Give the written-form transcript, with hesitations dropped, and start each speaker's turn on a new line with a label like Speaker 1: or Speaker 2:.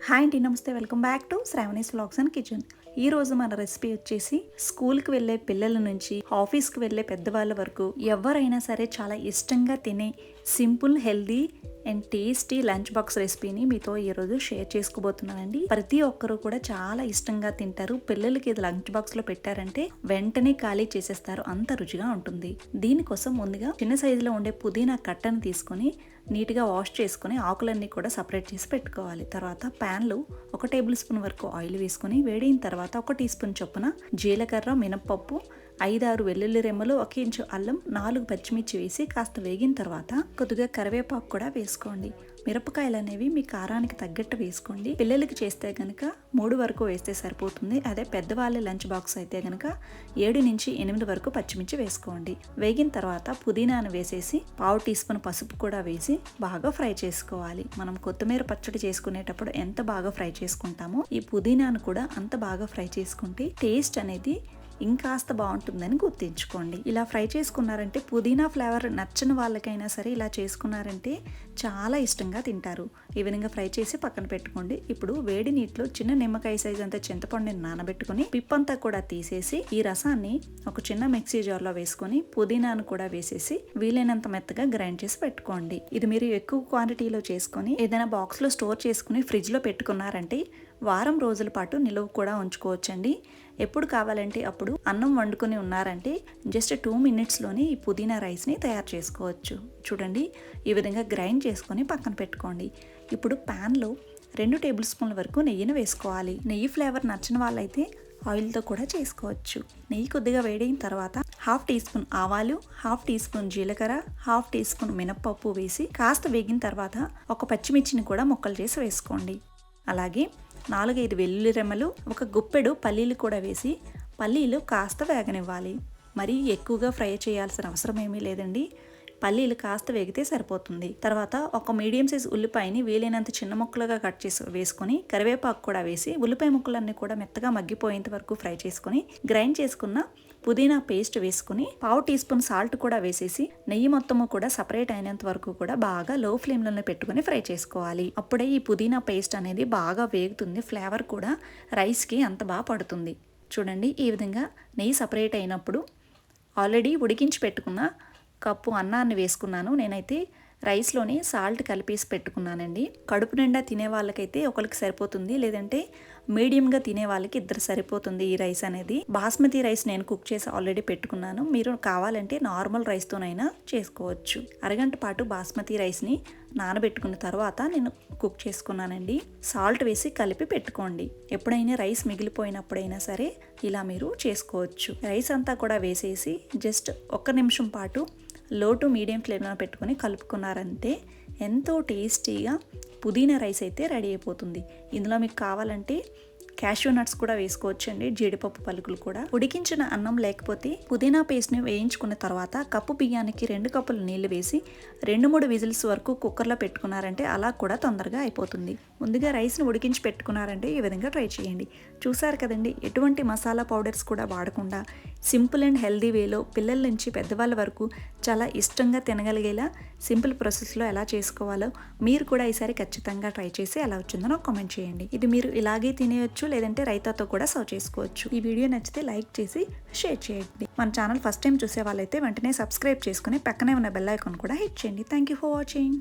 Speaker 1: Hi అండి, నమస్తే. Welcome back to Sravani's vlogs and kitchen. ఈ రోజు మన రెసిపీ వచ్చేసి స్కూల్కి వెళ్ళే పిల్లల నుంచి ఆఫీస్కి వెళ్ళే పెద్దవాళ్ళ వరకు ఎవరైనా సరే చాలా ఇష్టంగా తినే simple, healthy and tasty lunch box రెసిపీని మీతో ఈరోజు షేర్ చేసుకోబోతున్నానండి. ప్రతి ఒక్కరు కూడా చాలా ఇష్టంగా తింటారు. పిల్లలకి ఇది లంచ్ బాక్స్లో పెట్టారంటే వెంటనే ఖాళీ చేసేస్తారు, అంత రుచిగా ఉంటుంది. దీనికోసం ముందుగా చిన్న సైజులో ఉండే పుదీనా కట్టను తీసుకొని నీట్గా వాష్ చేసుకుని ఆకులన్నీ కూడా సపరేట్ చేసి పెట్టుకోవాలి. తర్వాత ప్యాన్లో 1 టేబుల్ స్పూన్ వరకు ఆయిల్ వేసుకుని వేడిన తర్వాత 1 టీ స్పూన్ చొప్పున జీలకర్ర, మినప్పప్పు, 5-6 వెల్లుల్లి రెమ్మలు, 1 ఇంచు అల్లం, 4 పచ్చిమిర్చి వేసి కాస్త వేగిన తర్వాత కొద్దిగా కరివేపాకు కూడా వేసుకోండి. మిరపకాయలు అనేవి మీ కారానికి తగ్గట్టు వేసుకోండి. పిల్లలకి చేస్తే కనుక 3 వరకు వేస్తే సరిపోతుంది. అదే పెద్దవాళ్ళ లంచ్ బాక్స్ అయితే కనుక 7 నుంచి 8 వరకు పచ్చిమిర్చి వేసుకోండి. వేగిన తర్వాత పుదీనాను వేసేసి 1/2 టీ స్పూన్ పసుపు కూడా వేసి బాగా ఫ్రై చేసుకోవాలి. మనం కొత్తిమీర పచ్చడి చేసుకునేటప్పుడు ఎంత బాగా ఫ్రై చేసుకుంటామో ఈ పుదీనాను కూడా అంత బాగా ఫ్రై చేసుకుంటే టేస్ట్ అనేది ఇంకాస్త బాగుంటుందని గుర్తుంచుకోండి. ఇలా ఫ్రై చేసుకున్నారంటే పుదీనా ఫ్లేవర్ నచ్చని వాళ్ళకైనా సరే ఇలా చేసుకున్నారంటే చాలా ఇష్టంగా తింటారు. ఈ విధంగా ఫ్రై చేసి పక్కన పెట్టుకోండి. ఇప్పుడు వేడి నీటిలో చిన్న నిమ్మకాయ సైజ్ అంతా చింతపండుని నానబెట్టుకుని పిప్పంతా కూడా తీసేసి ఈ రసాన్ని ఒక చిన్న మిక్సీ జార్లో వేసుకొని పుదీనాను కూడా వేసేసి వీలైనంత మెత్తగా గ్రైండ్ చేసి పెట్టుకోండి. ఇది మీరు ఎక్కువ క్వాంటిటీలో చేసుకొని ఏదైనా బాక్స్లో స్టోర్ చేసుకుని ఫ్రిడ్జ్లో పెట్టుకున్నారంటే వారం రోజుల పాటు నిలువ కూడా ఉంచుకోవచ్చండి. ఎప్పుడు కావాలంటే అప్పుడు అన్నం వండుకొని ఉన్నారంటే జస్ట్ 2 మినిట్స్లోనే ఈ పుదీనా రైస్ని తయారు చేసుకోవచ్చు. చూడండి, ఈ విధంగా గ్రైండ్ చేసుకొని పక్కన పెట్టుకోండి. ఇప్పుడు ప్యాన్లో 2 టేబుల్ స్పూన్ల వరకు నెయ్యిని వేసుకోవాలి. నెయ్యి ఫ్లేవర్ నచ్చిన వాళ్ళైతే ఆయిల్తో కూడా చేసుకోవచ్చు. నెయ్యి కొద్దిగా వేడిన తర్వాత 1/2 టీ స్పూన్ ఆవాలు, 1/2 టీ స్పూన్ జీలకర్ర, 1/2 టీ స్పూన్ మినప్పప్పు వేసి కాస్త వేగిన తర్వాత 1 పచ్చిమిర్చిని కూడా ముక్కలు చేసి వేసుకోండి. అలాగే 4-5 వెల్లుల్లి రెమ్మలు, 1 గుప్పెడు పల్లీలు కూడా వేసి పల్లీలు కాస్త వేగనివ్వాలి. మరీ ఎక్కువగా ఫ్రై చేయాల్సిన అవసరం ఏమీ లేదండి. పల్లీలు కాస్త వేగితే సరిపోతుంది. తర్వాత 1 మీడియం సైజ్ ఉల్లిపాయని వీలైనంత చిన్న ముక్కలుగా కట్ చేసి వేసుకొని కరివేపాకు కూడా వేసి ఉల్లిపాయ ముక్కలన్నీ కూడా మెత్తగా మగ్గిపోయేంత వరకు ఫ్రై చేసుకుని గ్రైండ్ చేసుకున్న పుదీనా పేస్ట్ వేసుకుని 1/2 టీ స్పూన్ సాల్ట్ కూడా వేసేసి నెయ్యి మొత్తము కూడా సపరేట్ అయినంత వరకు కూడా బాగా లో ఫ్లేమ్లోనే పెట్టుకుని ఫ్రై చేసుకోవాలి. అప్పుడే ఈ పుదీనా పేస్ట్ అనేది బాగా వేగుతుంది. ఫ్లేవర్ కూడా రైస్కి అంత బాగా పడుతుంది. చూడండి, ఈ విధంగా నెయ్యి సపరేట్ అయినప్పుడు ఆల్రెడీ ఉడికించి పెట్టుకున్న కప్పు అన్నాన్ని వేసుకున్నాను. నేనైతే రైస్లోనే సాల్ట్ కలిపేసి పెట్టుకున్నానండి. కడుపు నిండా తినే వాళ్ళకైతే ఒకరికి సరిపోతుంది, లేదంటే మీడియంగా తినే వాళ్ళకి 2 సరిపోతుంది ఈ రైస్ అనేది. బాస్మతి రైస్ నేను కుక్ చేసి ఆల్రెడీ పెట్టుకున్నాను. మీరు కావాలంటే నార్మల్ రైస్తోనైనా చేసుకోవచ్చు. అరగంట పాటు బాస్మతి రైస్ని నానబెట్టుకున్న తర్వాత నేను కుక్ చేసుకున్నానండి. సాల్ట్ వేసి కలిపి పెట్టుకోండి. ఎప్పుడైనా రైస్ మిగిలిపోయినప్పుడైనా సరే ఇలా మీరు చేసుకోవచ్చు. రైస్ అంతా కూడా వేసేసి జస్ట్ 1 నిమిషం పాటు లో టు మీడియం ఫ్లేమ్లో పెట్టుకొని కలుపుకున్నారంటే ఎంతో టేస్టీగా పుదీనా రైస్ అయితే రెడీ అయిపోతుంది. ఇందులో మీకు కావాలంటే క్యాష్యూ నట్స్ కూడా వేసుకోవచ్చండి, జీడిపప్పు పలుకులు కూడా. ఉడికించిన అన్నం లేకపోతే పుదీనా పేస్ట్ని వేయించుకున్న తర్వాత కప్పు బియ్యానికి 2 కప్పులు నీళ్లు వేసి 2-3 విజిల్స్ వరకు కుక్కర్లో పెట్టుకున్నారంటే అలా కూడా తొందరగా అయిపోతుంది. ముందుగా రైస్ని ఉడికించి పెట్టుకున్నారంటే ఈ విధంగా ట్రై చేయండి. చూసారు కదండి, ఎటువంటి మసాలా పౌడర్స్ కూడా వాడకుండా సింపుల్ అండ్ హెల్దీ వేలో పిల్లల నుంచి పెద్దవాళ్ళ వరకు చాలా ఇష్టంగా తినగలిగేలా సింపుల్ ప్రాసెస్లో ఎలా చేసుకోవాలో మీరు కూడా ఈసారి ఖచ్చితంగా ట్రై చేసి ఎలా వచ్చిందో నాకు కామెంట్ చేయండి. ఇది మీరు ఇలాగే తినేయచ్చు, లేదంటే రైతాతో కూడా సర్వ్ చేసుకోవచ్చు. ఈ వీడియో నచ్చితే లైక్ చేసి షేర్ చేయండి. మన ఛానల్ ఫస్ట్ టైం చూసే వాళ్ళైతే వెంటనే సబ్స్క్రైబ్ చేసుకుని పక్కనే ఉన్న బెల్ ఐకాన్ కూడా హిట్ చేయండి. Thank you for watching.